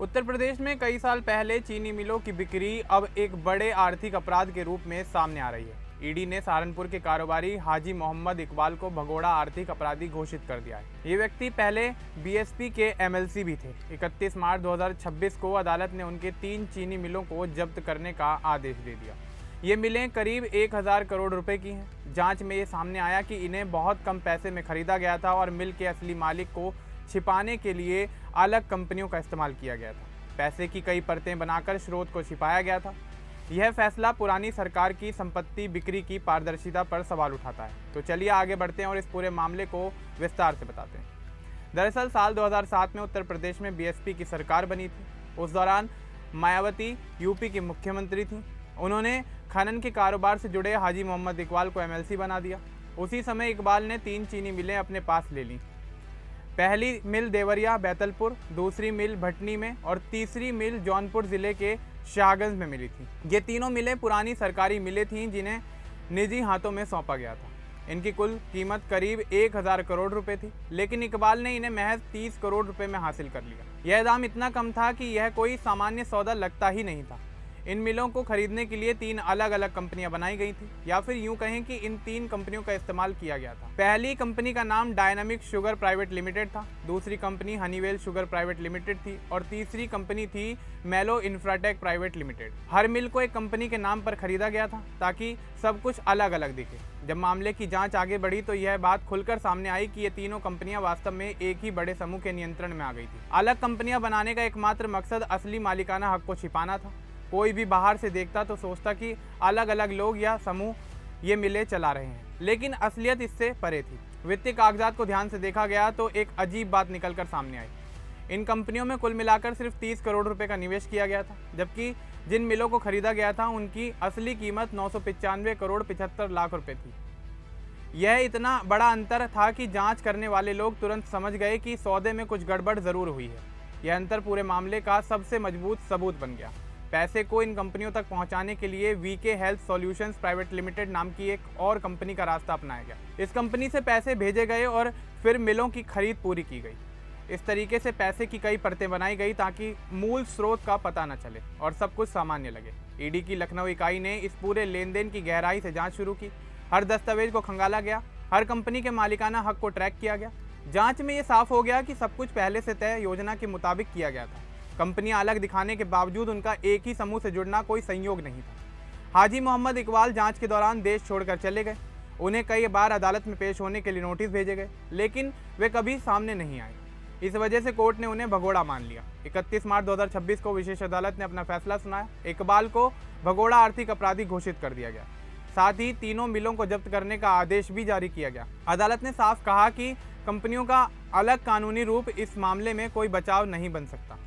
उत्तर प्रदेश में कई साल पहले चीनी मिलों की बिक्री अब एक बड़े आर्थिक अपराध के रूप में सामने आ रही है। ईडी ने सहारनपुर के कारोबारी हाजी मोहम्मद इकबाल को भगोड़ा आर्थिक अपराधी घोषित कर दिया है। ये व्यक्ति पहले बीएसपी के एमएलसी भी थे। 31 मार्च 2026 को अदालत ने उनके 3 चीनी मिलों को जब्त करने का आदेश दे दिया। ये मिलें करीब 1000 करोड़ रुपए की हैं। जांच में ये सामने आया कि इन्हें बहुत कम पैसे में खरीदा गया था और मिल के असली मालिक को छिपाने के लिए अलग कंपनियों का इस्तेमाल किया गया था। पैसे की कई परतें बनाकर स्रोत को छिपाया गया था। यह फैसला पुरानी सरकार की संपत्ति बिक्री की पारदर्शिता पर सवाल उठाता है। तो चलिए आगे बढ़ते हैं और इस पूरे मामले को विस्तार से बताते हैं। दरअसल साल 2007 में उत्तर प्रदेश में बीएसपी की सरकार बनी थी। उस दौरान मायावती यूपी की मुख्यमंत्री थी। उन्होंने खनन के कारोबार से जुड़े हाजी मोहम्मद इकबाल को एमएलसी बना दिया। उसी समय इकबाल ने 3 चीनी मिलें अपने पास ले लीं। पहली मिल देवरिया बैतलपुर, दूसरी मिल भटनी में और तीसरी मिल जौनपुर जिले के शाहगंज में मिली थी। ये तीनों मिलें पुरानी सरकारी मिलें थीं जिन्हें निजी हाथों में सौंपा गया था। इनकी कुल कीमत करीब 1000 करोड़ रुपए थी, लेकिन इकबाल ने इन्हें महज 30 करोड़ रुपए में हासिल कर लिया। यह दाम इतना कम था कि यह कोई सामान्य सौदा लगता ही नहीं था। इन मिलों को खरीदने के लिए 3 अलग अलग कंपनियां बनाई गई थी, या फिर यूं कहें कि इन 3 कंपनियों का इस्तेमाल किया गया था। पहली कंपनी का नाम डायनामिक शुगर प्राइवेट लिमिटेड था, दूसरी company Honeywell sugar private limited थी और तीसरी कंपनी थी मेलो इंफ्राटेक प्राइवेट लिमिटेड। हर मिल को एक कंपनी के नाम पर खरीदा गया था ताकि सब कुछ अलग अलग दिखे। जब मामले की जांच आगे बढ़ी तो यह बात खुलकर सामने आई कि ये तीनों कंपनियां वास्तव में एक ही बड़े समूह के नियंत्रण में आ गई थी। अलग कंपनियां बनाने का एकमात्र मकसद असली मालिकाना हक को छिपाना था। कोई भी बाहर से देखता तो सोचता कि अलग अलग लोग या समूह ये मिलें चला रहे हैं, लेकिन असलियत इससे परे थी। वित्तीय कागजात को ध्यान से देखा गया तो एक अजीब बात निकलकर सामने आई। इन कंपनियों में कुल मिलाकर सिर्फ 30 करोड़ रुपए का निवेश किया गया था, जबकि जिन मिलों को खरीदा गया था उनकी असली कीमत 995 करोड़ 75 लाख रुपए थी। यह इतना बड़ा अंतर था कि जांच करने वाले लोग तुरंत समझ गए कि सौदे में कुछ गड़बड़ जरूर हुई है। यह अंतर पूरे मामले का सबसे मजबूत सबूत बन गया। पैसे को इन कंपनियों तक पहुंचाने के लिए VK health solutions private limited नाम की एक और कंपनी का रास्ता अपनाया गया। इस कंपनी से पैसे भेजे गए और फिर मिलों की खरीद पूरी की गई। इस तरीके से पैसे की कई परतें बनाई गई ताकि मूल स्रोत का पता न चले और सब कुछ सामान्य लगे। ईडी की लखनऊ इकाई ने इस पूरे लेन देन की गहराई से जांच शुरू की। हर दस्तावेज को खंगाला गया, हर कंपनी के मालिकाना हक को ट्रैक किया गया। जांच में ये साफ हो गया कि सब कुछ पहले से तय योजना के मुताबिक किया गया था। कंपनियां अलग दिखाने के बावजूद उनका एक ही समूह से जुड़ना कोई संयोग नहीं था। हाजी मोहम्मद इकबाल जांच के दौरान देश छोड़कर चले गए। उन्हें कई बार अदालत में पेश होने के लिए नोटिस भेजे गए, लेकिन वे कभी सामने नहीं आए। इस वजह से कोर्ट ने उन्हें भगोड़ा मान लिया। 31 मार्च 2026 को विशेष अदालत ने अपना फैसला सुनाया। इकबाल को भगोड़ा आर्थिक अपराधी घोषित कर दिया गया। साथ ही तीनों मिलों को जब्त करने का आदेश भी जारी किया गया। अदालत ने साफ कहा कि कंपनियों का अलग कानूनी रूप इस मामले में कोई बचाव नहीं बन सकता।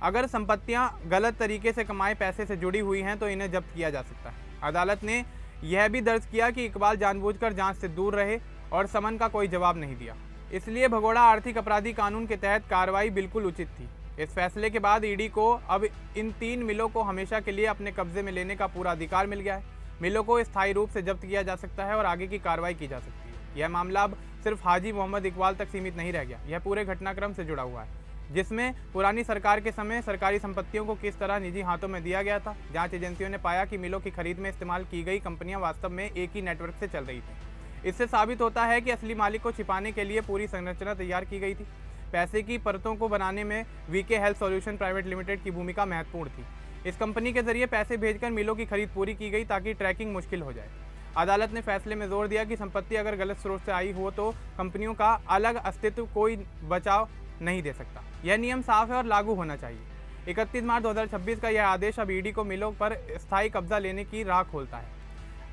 अगर संपत्तियां गलत तरीके से कमाए पैसे से जुड़ी हुई हैं तो इन्हें जब्त किया जा सकता है। अदालत ने यह भी दर्ज किया कि इकबाल जानबूझकर जांच से दूर रहे और समन का कोई जवाब नहीं दिया, इसलिए भगोड़ा आर्थिक अपराधी कानून के तहत कार्रवाई बिल्कुल उचित थी। इस फैसले के बाद ईडी को अब इन 3 मिलों को हमेशा के लिए अपने कब्जे में लेने का पूरा अधिकार मिल गया है। मिलों को स्थायी रूप से जब्त किया जा सकता है और आगे की कार्रवाई की जा सकती है। यह मामला अब सिर्फ हाजी मोहम्मद इकबाल तक सीमित नहीं रह गया। यह पूरे घटनाक्रम से जुड़ा हुआ है, जिसमें पुरानी सरकार के समय सरकारी संपत्तियों को किस तरह निजी हाथों में दिया गया था। जांच एजेंसियों ने पाया कि मिलों की खरीद में इस्तेमाल की गई कंपनियां वास्तव में एक ही नेटवर्क से चल रही थी। इससे साबित होता है कि असली मालिक को छिपाने के लिए पूरी संरचना तैयार की गई थी। पैसे की परतों को बनाने में VK health solution private limited की भूमिका महत्वपूर्ण थी। इस कंपनी के जरिए पैसे भेजकर मिलों की खरीद पूरी की गई ताकि ट्रैकिंग मुश्किल हो जाए। अदालत ने फैसले में जोर दिया कि संपत्ति अगर गलत स्रोत से आई हो तो कंपनियों का अलग अस्तित्व कोई बचाव नहीं दे सकता। यह नियम साफ है और लागू होना चाहिए। 31 मार्च 2026 का यह आदेश अब ईडी को मिलों पर स्थायी कब्जा लेने की राह खोलता है।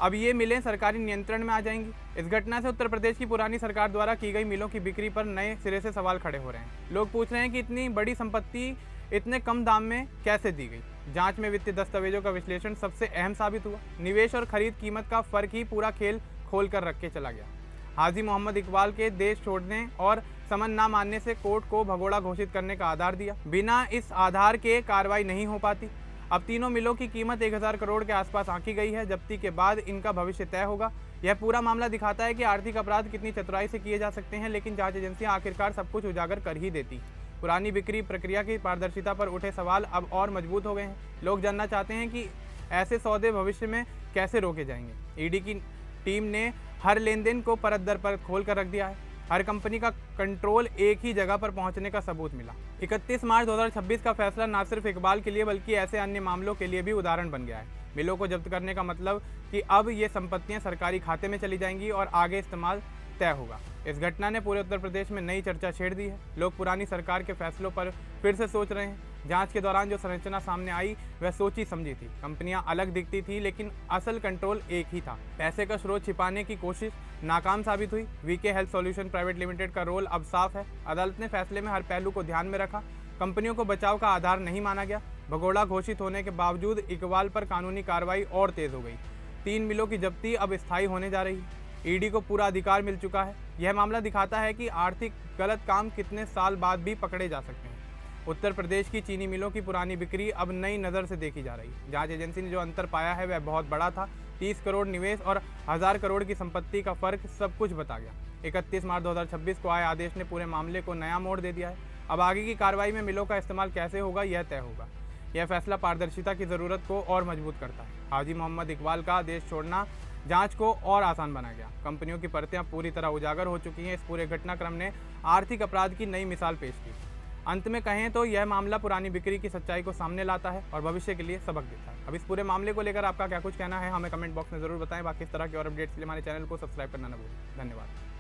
अब ये मिलें सरकारी नियंत्रण में आ जाएंगी। इस घटना से उत्तर प्रदेश की पुरानी सरकार द्वारा की गई मिलों की बिक्री पर नए सिरे से सवाल खड़े हो रहे हैं। लोग पूछ रहे हैं कि इतनी बड़ी संपत्ति इतने कम दाम में कैसे दी गई। जांच में वित्तीय दस्तावेजों का विश्लेषण सबसे अहम साबित हुआ। निवेश और खरीद कीमत का फर्क ही पूरा खेल खोल कर रख के चला गया। हाजी मोहम्मद इकबाल के देश छोड़ने और समन न मानने से कोर्ट को भगोड़ा घोषित करने का आधार दिया। बिना इस आधार के कार्रवाई नहीं हो पाती। अब तीनों मिलों की कीमत 1000 करोड़ के आसपास आंकी गई है। जब्ती के बाद इनका भविष्य तय होगा। यह पूरा मामला दिखाता है कि आर्थिक अपराध कितनी चतुराई से किए जा सकते हैं, लेकिन जांच एजेंसियां आखिरकार सब कुछ उजागर कर ही देती। पुरानी बिक्री प्रक्रिया की पारदर्शिता पर उठे सवाल अब और मजबूत हो गए हैं। लोग जानना चाहते हैं कि ऐसे सौदे भविष्य में कैसे रोके जाएंगे। ईडी की टीम ने हर लेन देन को परत दर परत खोल कर रख दिया है। हर कंपनी का कंट्रोल एक ही जगह पर पहुंचने का सबूत मिला। 31 मार्च 2026 का फैसला न सिर्फ इकबाल के लिए बल्कि ऐसे अन्य मामलों के लिए भी उदाहरण बन गया है। मिलों को जब्त करने का मतलब कि अब ये संपत्तियां सरकारी खाते में चली जाएंगी और आगे इस्तेमाल तय होगा। इस घटना ने पूरे उत्तर प्रदेश में नई चर्चा छेड़ दी है। लोग पुरानी सरकार के फैसलों पर फिर से सोच रहे हैं। जांच के दौरान जो संरचना सामने आई वह सोची समझी थी। कंपनियां अलग दिखती थी लेकिन असल कंट्रोल एक ही था। पैसे का स्रोत छिपाने की कोशिश नाकाम साबित हुई। VK health solution private limited का रोल अब साफ है। अदालत ने फैसले में हर पहलू को ध्यान में रखा। कंपनियों को बचाव का आधार नहीं माना गया। भगोड़ा घोषित होने के बावजूद इकबाल पर कानूनी कार्रवाई और तेज हो गई। 3 मिलों की जब्ती अब स्थायी होने जा रही है। ईडी को पूरा अधिकार मिल चुका है। यह मामला दिखाता है कि आर्थिक गलत काम कितने साल बाद भी पकड़े जा सकते हैं। उत्तर प्रदेश की चीनी मिलों की पुरानी बिक्री अब नई नज़र से देखी जा रही है। जांच एजेंसी ने जो अंतर पाया है वह बहुत बड़ा था। 30 करोड़ निवेश और 1000 करोड़ की संपत्ति का फर्क सब कुछ बता गया। 31 मार्च 2026 को आए आदेश ने पूरे मामले को नया मोड़ दे दिया है। अब आगे की कार्रवाई में मिलों का इस्तेमाल कैसे होगा यह तय होगा। यह फैसला पारदर्शिता की ज़रूरत को और मजबूत करता है। हाजी मोहम्मद इकबाल का देश छोड़ना जांच को और आसान बना गया। कंपनियों की परतें अब पूरी तरह उजागर हो चुकी हैं। इस पूरे घटनाक्रम ने आर्थिक अपराध की नई मिसाल पेश की। अंत में कहें तो यह मामला पुरानी बिक्री की सच्चाई को सामने लाता है और भविष्य के लिए सबक देता है। अब इस पूरे मामले को लेकर आपका क्या कुछ कहना है हमें कमेंट बॉक्स में ज़रूर बताएं। बाकी इस तरह के और अपडेट्स के लिए हमारे चैनल को सब्सक्राइब करना न भूलें। धन्यवाद।